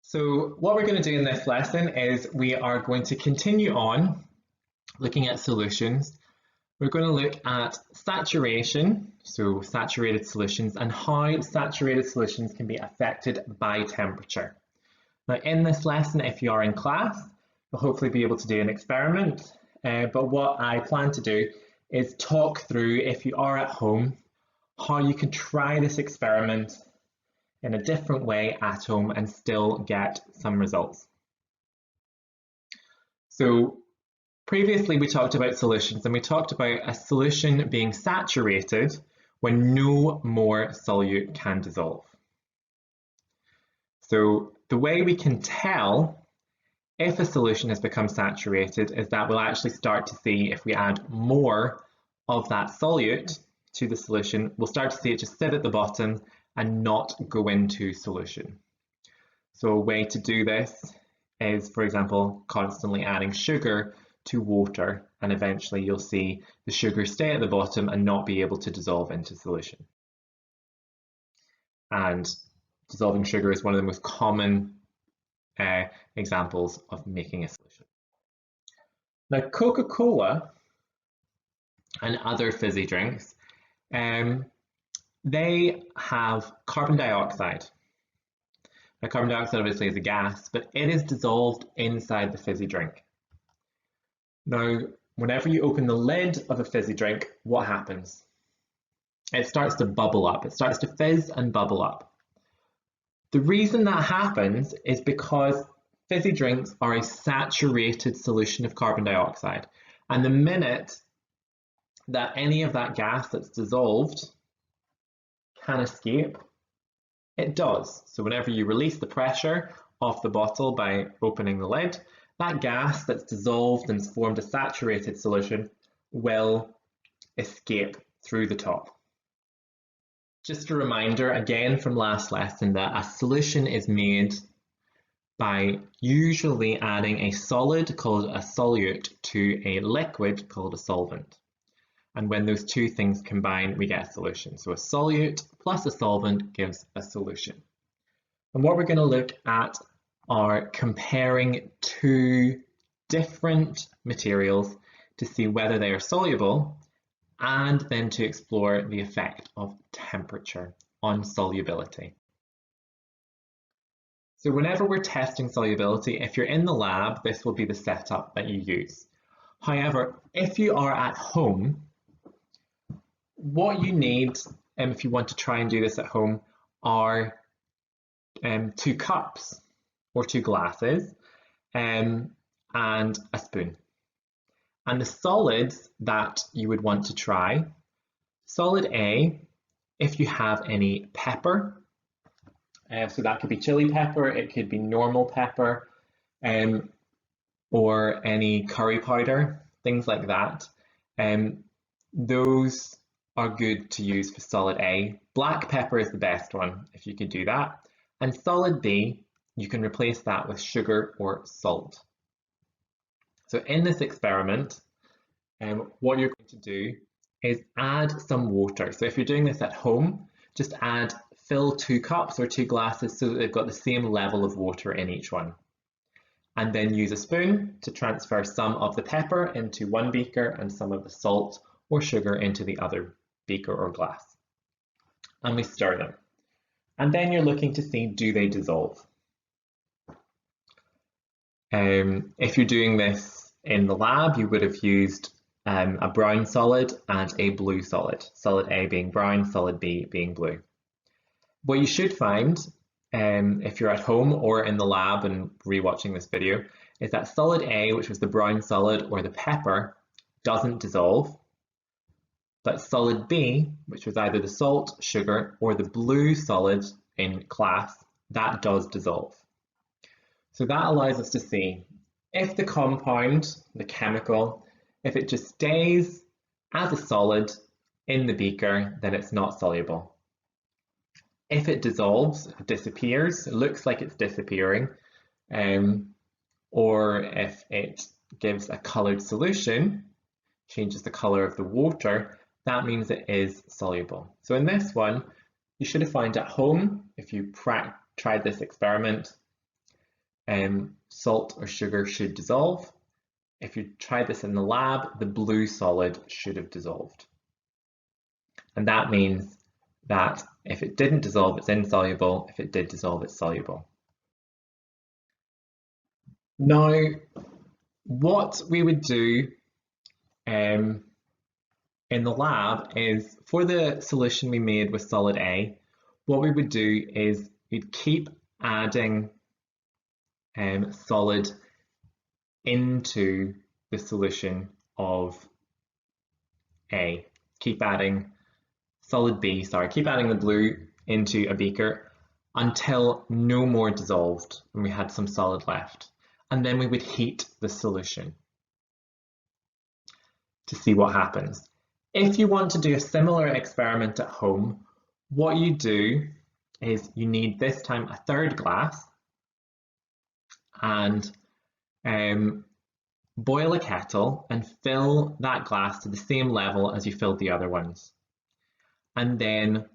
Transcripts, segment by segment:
So what we're going to do in this lesson is we are going to continue on looking at solutions. We're going to look at saturation, so saturated solutions, and how saturated solutions can be affected by temperature. Now in this lesson, if you are in class, you'll hopefully be able to do an experiment, but what I plan to do is talk through, if you are at home, how you can try this experiment in a different way at home and still get some results. So previously we talked about solutions and we talked about a solution being saturated when no more solute can dissolve. So the way we can tell if a solution has become saturated is that we'll actually start to see, if we add more of that solute to the solution, we'll start to see it just sit at the bottom and not go into solution. So a way to do this is, for example, constantly adding sugar to water, and eventually you'll see the sugar stay at the bottom and not be able to dissolve into solution. And dissolving sugar is one of the most common examples of making a solution. Now, Coca-Cola and other fizzy drinks, they have carbon dioxide. Now, carbon dioxide obviously is a gas, but it is dissolved inside the fizzy drink. Now, whenever you open the lid of a fizzy drink, what happens? It starts to bubble up. It starts to fizz and bubble up. The reason that happens is because fizzy drinks are a saturated solution of carbon dioxide. And the minute that any of that gas that's dissolved can escape, it does. So whenever you release the pressure off the bottle by opening the lid, that gas that's dissolved and formed a saturated solution will escape through the top. Just a reminder again from last lesson that a solution is made by usually adding a solid called a solute to a liquid called a solvent. And when those two things combine, we get a solution. So a solute plus a solvent gives a solution. And what we're going to look at are comparing two different materials to see whether they are soluble, and then to explore the effect of temperature on solubility. So whenever we're testing solubility, if you're in the lab, this will be the setup that you use. However, if you are at home, what you need, if you want to try and do this at home, are 2 cups or 2 glasses and a spoon. And the solids that you would want to try, solid A, if you have any pepper, so that could be chili pepper, it could be normal pepper, or any curry powder, things like that. Those are good to use for solid A. Black pepper is the best one if you could do that. And solid B, you can replace that with sugar or salt. So in this experiment, what you're going to do is add some water. So if you're doing this at home, just fill 2 cups or 2 glasses so that they've got the same level of water in each one. And then use a spoon to transfer some of the pepper into one beaker and some of the salt or sugar into the other beaker or glass. And we stir them. And then you're looking to see, do they dissolve? If you're doing this in the lab, you would have used a brown solid and a blue solid. Solid A being brown, solid B being blue. What you should find, if you're at home or in the lab and rewatching this video, is that solid A, which was the brown solid or the pepper, doesn't dissolve. But solid B, which was either the salt, sugar, or the blue solid in class, that does dissolve. So that allows us to see if the compound, the chemical, if it just stays as a solid in the beaker, then it's not soluble. If it dissolves, it disappears, it looks like it's disappearing, or if it gives a coloured solution, changes the colour of the water, that means it is soluble. So in this one, you should have found at home, if you tried this experiment, salt or sugar should dissolve. If you try this in the lab, the blue solid should have dissolved. And that means that if it didn't dissolve, it's insoluble. If it did dissolve, it's soluble. Now, what we would do in the lab is, for the solution we made with solid A, what we would do is we'd keep adding solid into the solution of A. Keep adding keep adding the blue into a beaker until no more dissolved and we had some solid left. And then we would heat the solution to see what happens. If you want to do a similar experiment at home, what you do is you need this time a third glass and boil a kettle and fill that glass to the same level as you filled the other ones. And then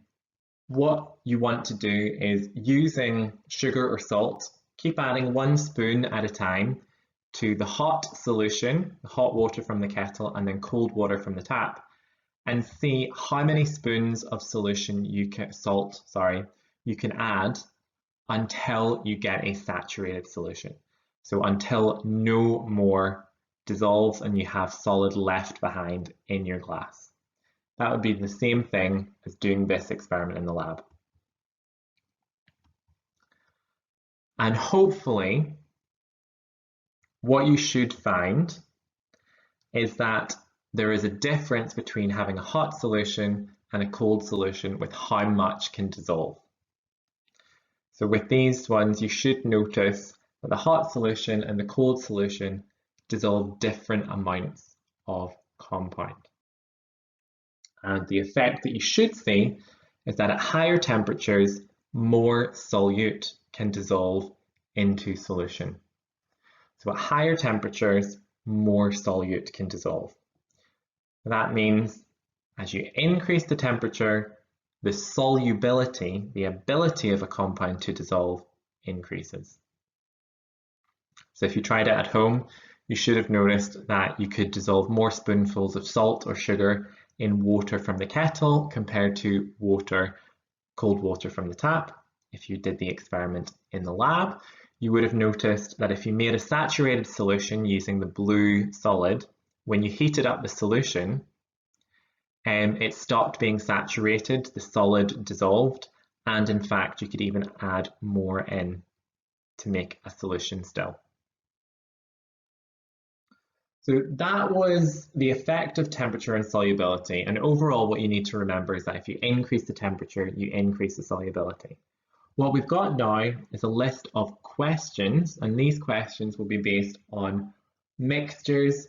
what you want to do is, using sugar or salt, keep adding 1 spoon at a time to the hot solution, the hot water from the kettle, and then cold water from the tap, and see how many spoons of solution you can add until you get a saturated solution. So until no more dissolves and you have solid left behind in your glass. That would be the same thing as doing this experiment in the lab. And hopefully, what you should find is that there is a difference between having a hot solution and a cold solution with how much can dissolve. So with these ones, you should notice that the hot solution and the cold solution dissolve different amounts of compound. And the effect that you should see is that at higher temperatures, more solute can dissolve into solution. So at higher temperatures, more solute can dissolve. That means as you increase the temperature, the solubility, the ability of a compound to dissolve, increases. So if you tried it at home, you should have noticed that you could dissolve more spoonfuls of salt or sugar in water from the kettle compared to cold water from the tap. If you did the experiment in the lab, you would have noticed that if you made a saturated solution using the blue solid, when you heated up the solution, it stopped being saturated, the solid dissolved, and in fact you could even add more in to make a solution still. So that was the effect of temperature and solubility, and overall what you need to remember is that if you increase the temperature, you increase the solubility. What we've got now is a list of questions, and these questions will be based on mixtures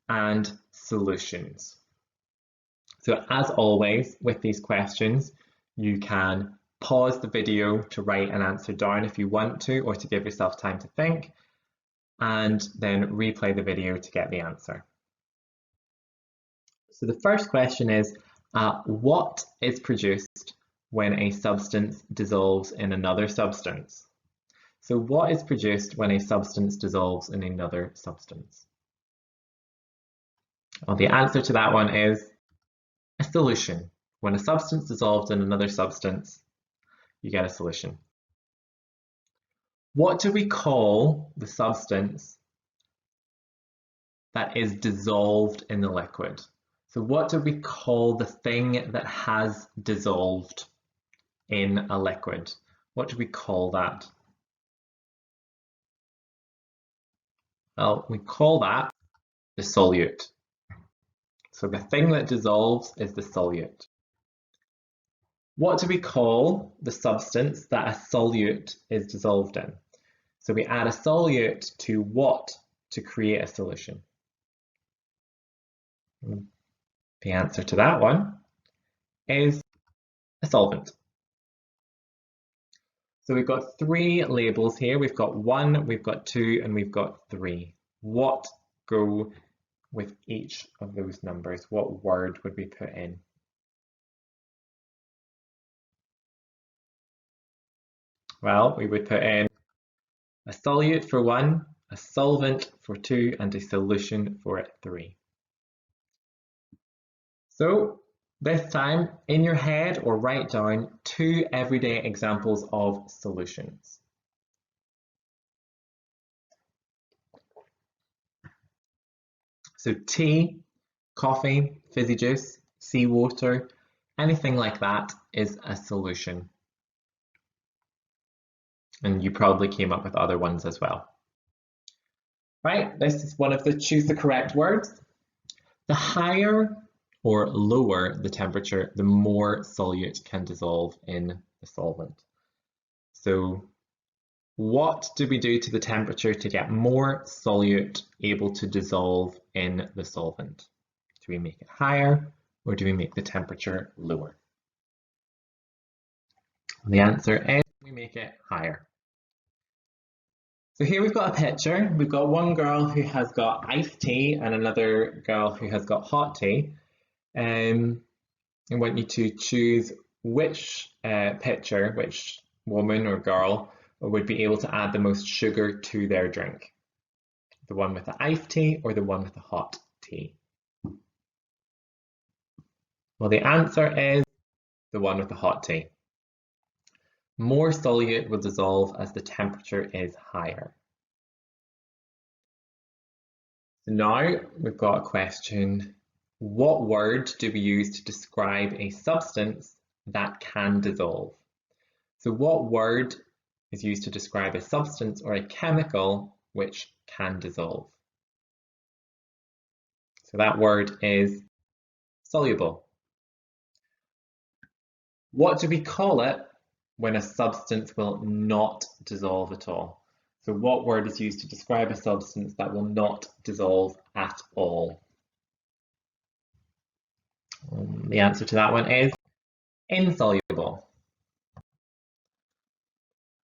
and solutions. So as always with these questions, you can pause the video to write an answer down if you want to, or to give yourself time to think, and then replay the video to get the answer. So the first question is, what is produced when a substance dissolves in another substance? So what is produced when a substance dissolves in another substance? Well, the answer to that one is a solution. When a substance dissolves in another substance, you get a solution. What do we call the substance that is dissolved in the liquid? So what do we call the thing that has dissolved in a liquid? What do we call that? Well, we call that the solute. So the thing that dissolves is the solute. What do we call the substance that a solute is dissolved in? So we add a solute to what to create a solution? The answer to that one is a solvent. So we've got 3 labels here. We've got 1, we've got 2, and we've got 3. What go with each of those numbers? What word would we put in? Well, we would put in A solute for 1, a solvent for 2, and a solution for 3. So this time, in your head or write down 2 everyday examples of solutions. So tea, coffee, fizzy juice, seawater, anything like that is a solution. And you probably came up with other ones as well. Right, this is one of the choose the correct words. The higher or lower the temperature, the more solute can dissolve in the solvent. So what do we do to the temperature to get more solute able to dissolve in the solvent? Do we make it higher or do we make the temperature lower? The answer is we make it higher. So here we've got a picture. We've got one girl who has got iced tea and another girl who has got hot tea. I want you to choose which picture, which woman or girl would be able to add the most sugar to their drink. The one with the iced tea or the one with the hot tea? Well, the answer is the one with the hot tea. More solute will dissolve as the temperature is higher. So now we've got a question. What word do we use to describe a substance that can dissolve? So what word is used to describe a substance or a chemical which can dissolve? So that word is soluble. What do we call it when a substance will not dissolve at all? So what word is used to describe a substance that will not dissolve at all? The answer to that one is insoluble.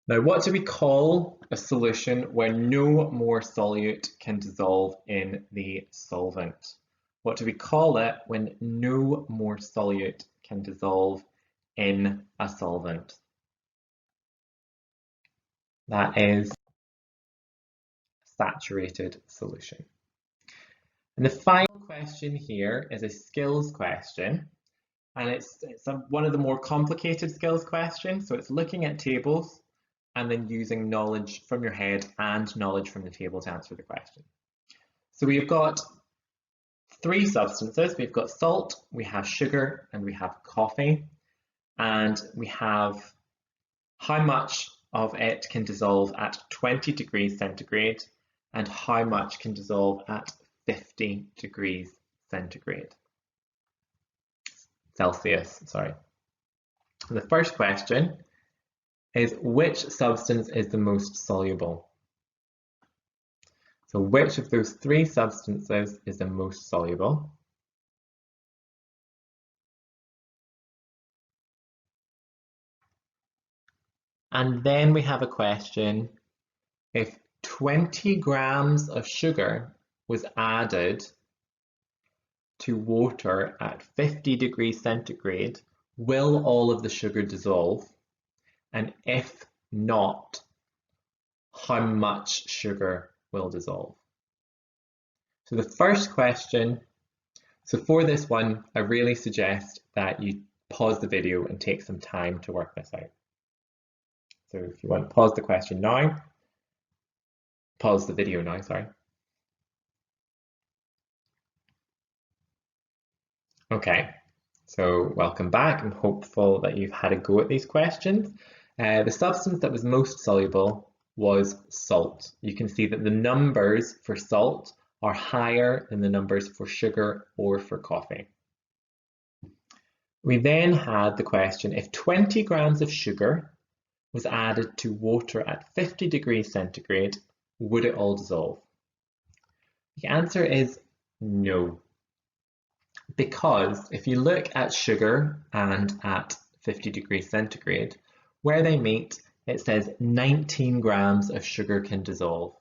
Now, what do we call a solution where no more solute can dissolve in the solvent? What do we call it when no more solute can dissolve in a solvent? That is saturated solution. And the final question here is a skills question, and it's one of the more complicated skills questions. So it's looking at tables and then using knowledge from your head and knowledge from the table to answer the question. So we've got 3 substances. We've got salt, we have sugar, and we have coffee. And we have how much of it can dissolve at 20 degrees centigrade and how much can dissolve at 50 degrees centigrade. Celsius, sorry. The first question is which substance is the most soluble? So which of those 3 substances is the most soluble? And then we have a question, if 20 grams of sugar was added to water at 50 degrees centigrade, will all of the sugar dissolve? And if not, how much sugar will dissolve? So the first question, so for this one, I really suggest that you pause the video and take some time to work this out. So if you want to pause the question now, pause the video now, sorry. Okay, so welcome back. I'm hopeful that you've had a go at these questions. The substance that was most soluble was salt. You can see that the numbers for salt are higher than the numbers for sugar or for coffee. We then had the question, if 20 grams of sugar was added to water at 50 degrees centigrade, would it all dissolve? The answer is no. Because if you look at sugar and at 50 degrees centigrade, where they meet, it says 19 grams of sugar can dissolve.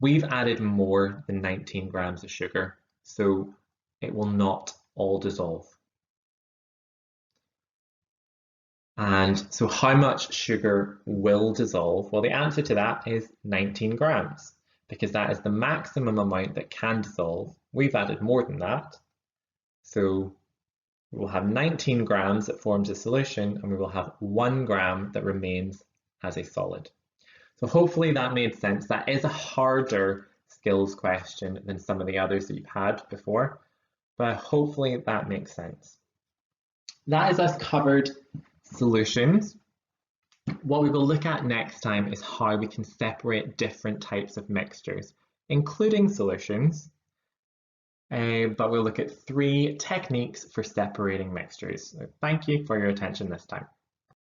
We've added more than 19 grams of sugar, so it will not all dissolve. And so how much sugar will dissolve? Well, the answer to that is 19 grams, because that is the maximum amount that can dissolve. We've added more than that. So we will have 19 grams that forms a solution, and we will have 1 gram that remains as a solid. So hopefully that made sense. That is a harder skills question than some of the others that you've had before, but hopefully that makes sense. That is us covered solutions. What we will look at next time is how we can separate different types of mixtures, including solutions, but we'll look at 3 techniques for separating mixtures. So thank you for your attention this time.